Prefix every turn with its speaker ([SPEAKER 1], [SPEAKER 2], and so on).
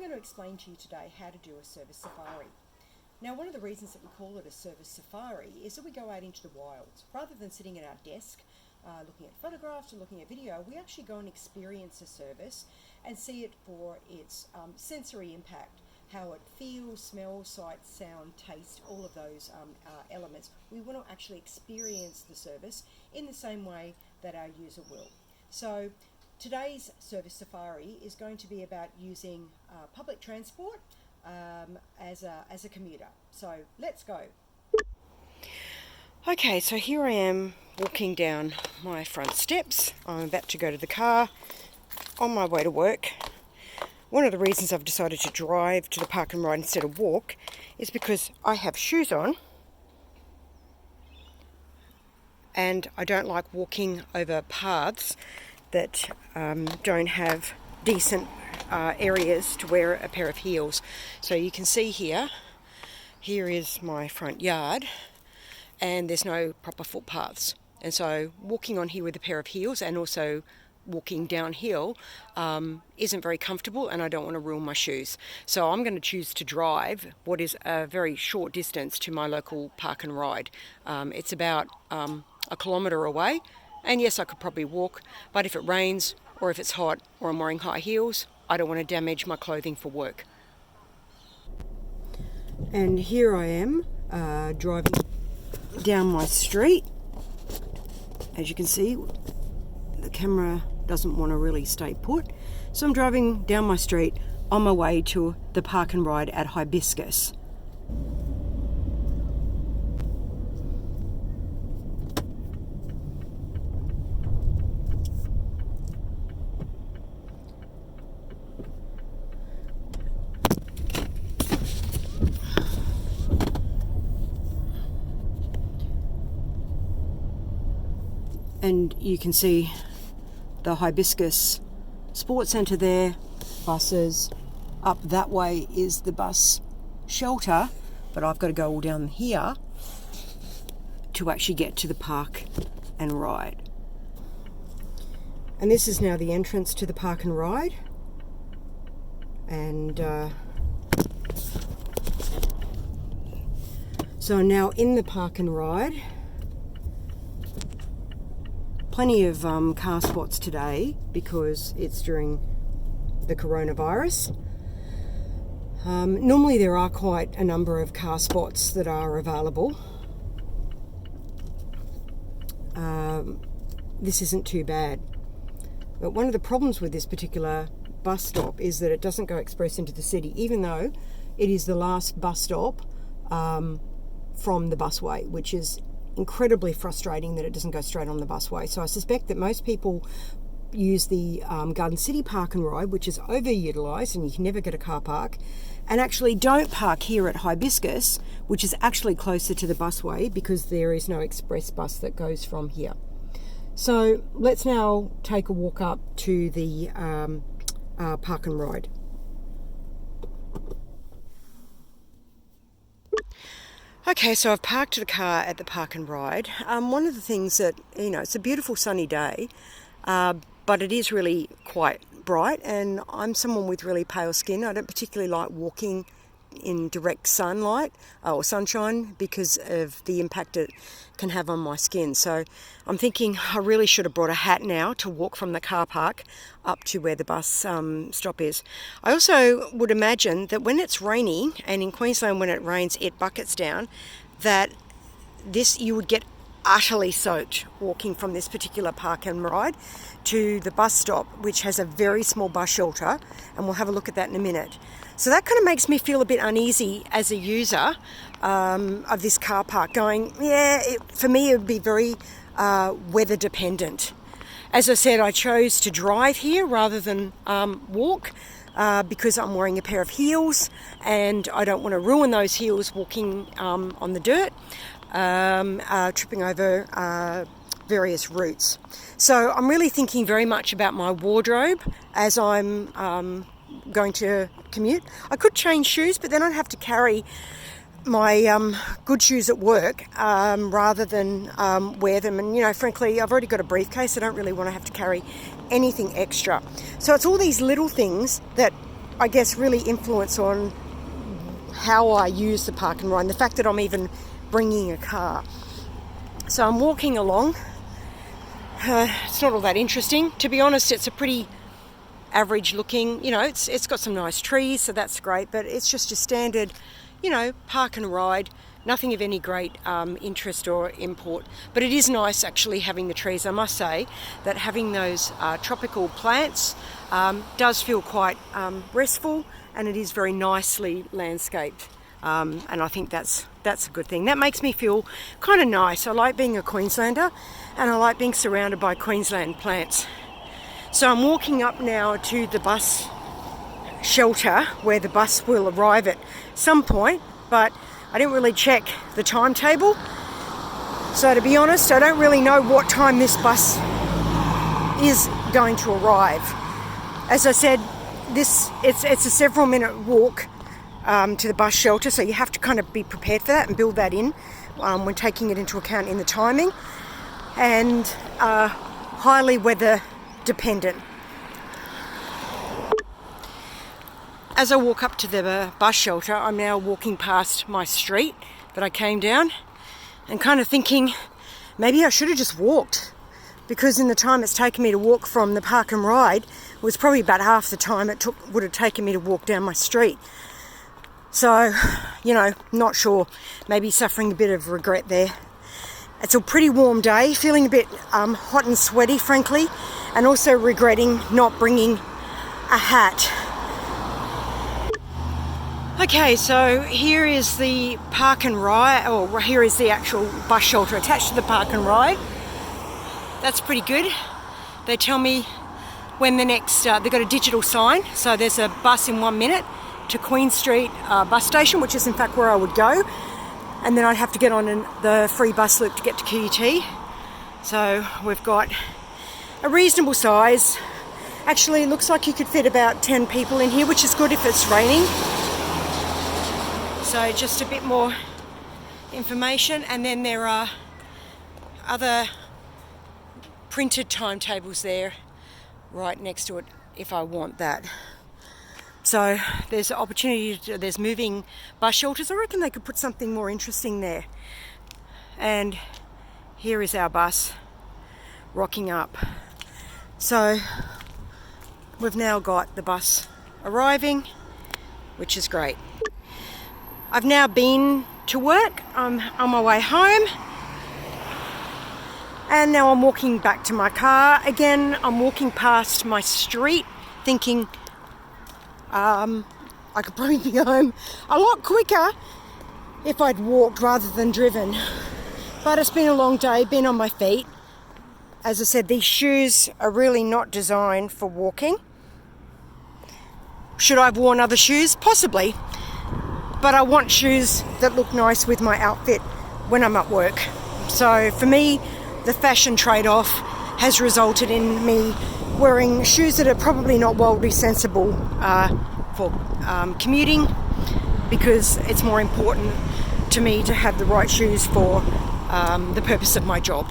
[SPEAKER 1] going to explain to you today how to do a service safari. Now, one of the reasons that we call it a service safari is that we go out into the wilds. Rather than sitting at our desk looking at photographs or looking at video, we actually go and experience a service and see it for its sensory impact, how it feels, smells, sight, sound, taste, all of those elements. We want to actually experience the service in the same way that our user will. So today's service safari is going to be about using public transport as a commuter. So let's go. Okay, so here I am walking down my front steps. I'm about to go to the car on my way to work. One of the reasons I've decided to drive to the park and ride instead of walk is because I have shoes on and I don't like walking over paths that don't have decent areas to wear a pair of heels. So you can see here is my front yard and there's no proper footpaths. And so walking on here with a pair of heels and also walking downhill isn't very comfortable, and I don't want to ruin my shoes. So I'm going to choose to drive what is a very short distance to my local park and ride. It's about a kilometre away, and yes, I could probably walk, but if it rains or if it's hot or I'm wearing high heels, I don't want to damage my clothing for work. And here I am driving down my street. As you can see, the camera doesn't want to really stay put. So I'm driving down my street on my way to the park and ride at Hibiscus. And you can see the Hibiscus Sports Centre there, buses. Up that way is the bus shelter, but I've got to go all down here to actually get to the park and ride. And this is now the entrance to the park and ride. And so now in the park and ride. Plenty of car spots today because it's during the coronavirus. Normally there are quite a number of car spots that are available. This isn't too bad. But one of the problems with this particular bus stop is that it doesn't go express into the city, even though it is the last bus stop from the busway, which is incredibly frustrating that it doesn't go straight on the busway. So I suspect that most people use the Garden City Park and Ride, which is overutilised and you can never get a car park, and actually don't park here at Hibiscus, which is actually closer to the busway because there is no express bus that goes from here. So let's now take a walk up to the park and ride. Okay, so I've parked the car at the park and ride. One of the things that, it's a beautiful sunny day, but it is really quite bright, and I'm someone with really pale skin. I don't particularly like walking in direct sunlight or sunshine because of the impact it can have on my skin. So I'm thinking I really should have brought a hat now to walk from the car park up to where the bus stop is. I also would imagine that when it's raining, and in Queensland when it rains it buckets down, that you would get utterly soaked walking from this particular park and ride to the bus stop, which has a very small bus shelter, and we'll have a look at that in a minute. So that kind of makes me feel a bit uneasy as a user of this car park, going, for me it would be very weather dependent. As I said, I chose to drive here rather than walk because I'm wearing a pair of heels and I don't want to ruin those heels walking on the dirt, tripping over various routes. So I'm really thinking very much about my wardrobe as I'm going to commute. I could change shoes, but then I'd have to carry my good shoes at work rather than wear them. And, frankly, I've already got a briefcase. I don't really want to have to carry anything extra. So it's all these little things that I guess, really influence on how I use the park and ride, the fact that I'm even bringing a car. So I'm walking along. It's not all that interesting. To be honest, it's a pretty average looking, it's got some nice trees, so that's great, but it's just a standard, park and ride, nothing of any great interest or import. But it is nice actually having the trees. I must say that having those tropical plants does feel quite restful, and it is very nicely landscaped. And I think that's a good thing. That makes me feel kind of nice. I like being a Queenslander, and I like being surrounded by Queensland plants. So I'm walking up now to the bus shelter where the bus will arrive at some point, but I didn't really check the timetable. So to be honest, I don't really know what time this bus is going to arrive. As I said, it's a several minute walk to the bus shelter, so you have to kind of be prepared for that and build that in when taking it into account in the timing, and highly weather dependent. As I walk up to the bus shelter, I'm now walking past my street that I came down and kind of thinking maybe I should have just walked, because in the time it's taken me to walk from the park and ride, it was probably about half the time it would have taken me to walk down my street. So, not sure, maybe suffering a bit of regret there. It's a pretty warm day, feeling a bit hot and sweaty, frankly, and also regretting not bringing a hat. Okay, so here is the park and ride, or here is the actual bus shelter attached to the park and ride. That's pretty good. They tell me when the next, they've got a digital sign, so there's a bus in 1 minute to Queen Street bus station, which is in fact where I would go, and then I'd have to get on the free bus loop to get to QUT. So we've got a reasonable size. Actually, it looks like you could fit about 10 people in here, which is good if it's raining. So just a bit more information, and then there are other printed timetables there right next to it if I want that. So there's opportunity there's moving bus shelters. I reckon they could put something more interesting there. And here is our bus rocking up. So we've now got the bus arriving, which is great. I've now been to work. I'm on my way home. And now I'm walking back to my car. Again, I'm walking past my street thinking I could probably be home a lot quicker if I'd walked rather than driven. But it's been a long day, been on my feet. As I said, these shoes are really not designed for walking. Should I have worn other shoes? Possibly. But I want shoes that look nice with my outfit when I'm at work. So for me, the fashion trade-off has resulted in me wearing shoes that are probably not wildly sensible for commuting, because it's more important to me to have the right shoes for the purpose of my job.